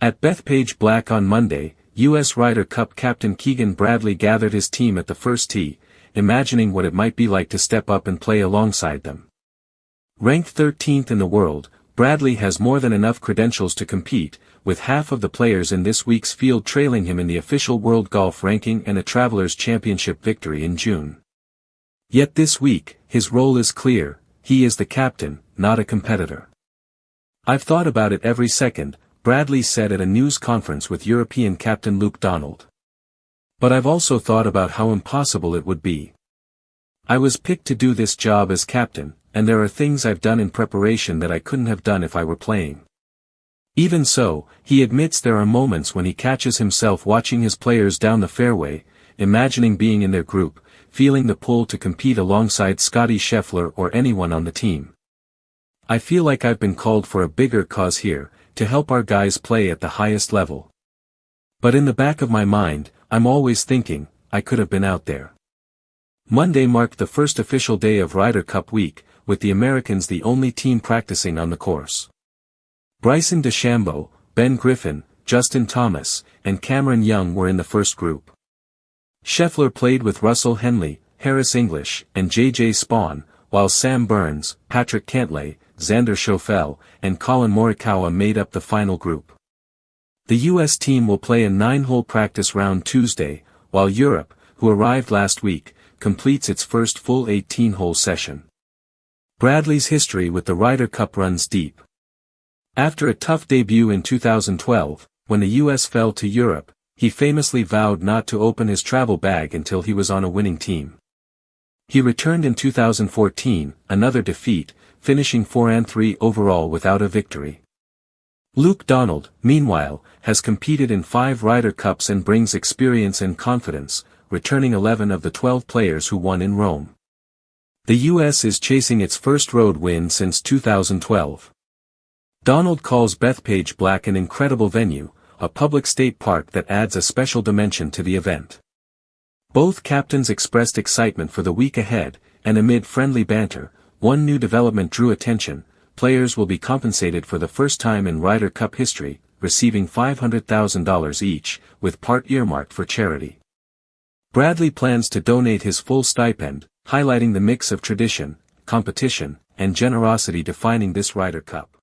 At Bethpage Black on Monday, U.S. Ryder Cup captain Keegan Bradley gathered his team at the first tee, imagining what it might be like to step up and play alongside them. Ranked 13th in the world, Bradley has more than enough credentials to compete, with half of the players in this week's field trailing him in the official World Golf Ranking and a Travelers' Championship victory in June. Yet this week, his role is clear: he is the captain, not a competitor. "I've thought about it every second," Bradley said at a news conference with European captain Luke Donald. "But I've also thought about how impossible it would be. I was picked to do this job as captain, and there are things I've done in preparation that I couldn't have done if I were playing." Even so, he admits there are moments when he catches himself watching his players down the fairway, imagining being in their group, feeling the pull to compete alongside Scottie Scheffler or anyone on the team. "I feel like I've been called for a bigger cause here, to help our guys play at the highest level. But in the back of my mind, I'm always thinking, I could have been out there." Monday marked the first official day of Ryder Cup week, with the Americans the only team practicing on the course. Bryson DeChambeau, Ben Griffin, Justin Thomas, and Cameron Young were in the first group. Scheffler played with Russell Henley, Harris English, and J.J. Spaun, while Sam Burns, Patrick Cantlay, Xander Schauffele, and Collin Morikawa made up the final group. The U.S. team will play a 9-hole practice round Tuesday, while Europe, who arrived last week, completes its first full 18-hole session. Bradley's history with the Ryder Cup runs deep. After a tough debut in 2012, when the U.S. fell to Europe, he famously vowed not to open his travel bag until he was on a winning team. He returned in 2014, another defeat, finishing 4-3 overall without a victory. Luke Donald, meanwhile, has competed in 5 Ryder Cups and brings experience and confidence, returning 11 of the 12 players who won in Rome. The U.S. is chasing its first road win since 2012. Donald calls Bethpage Black an incredible venue, a public state park that adds a special dimension to the event. Both captains expressed excitement for the week ahead, and amid friendly banter, one new development drew attention: players will be compensated for the first time in Ryder Cup history, receiving $500,000 each, with part earmarked for charity. Bradley plans to donate his full stipend, highlighting the mix of tradition, competition, and generosity defining this Ryder Cup.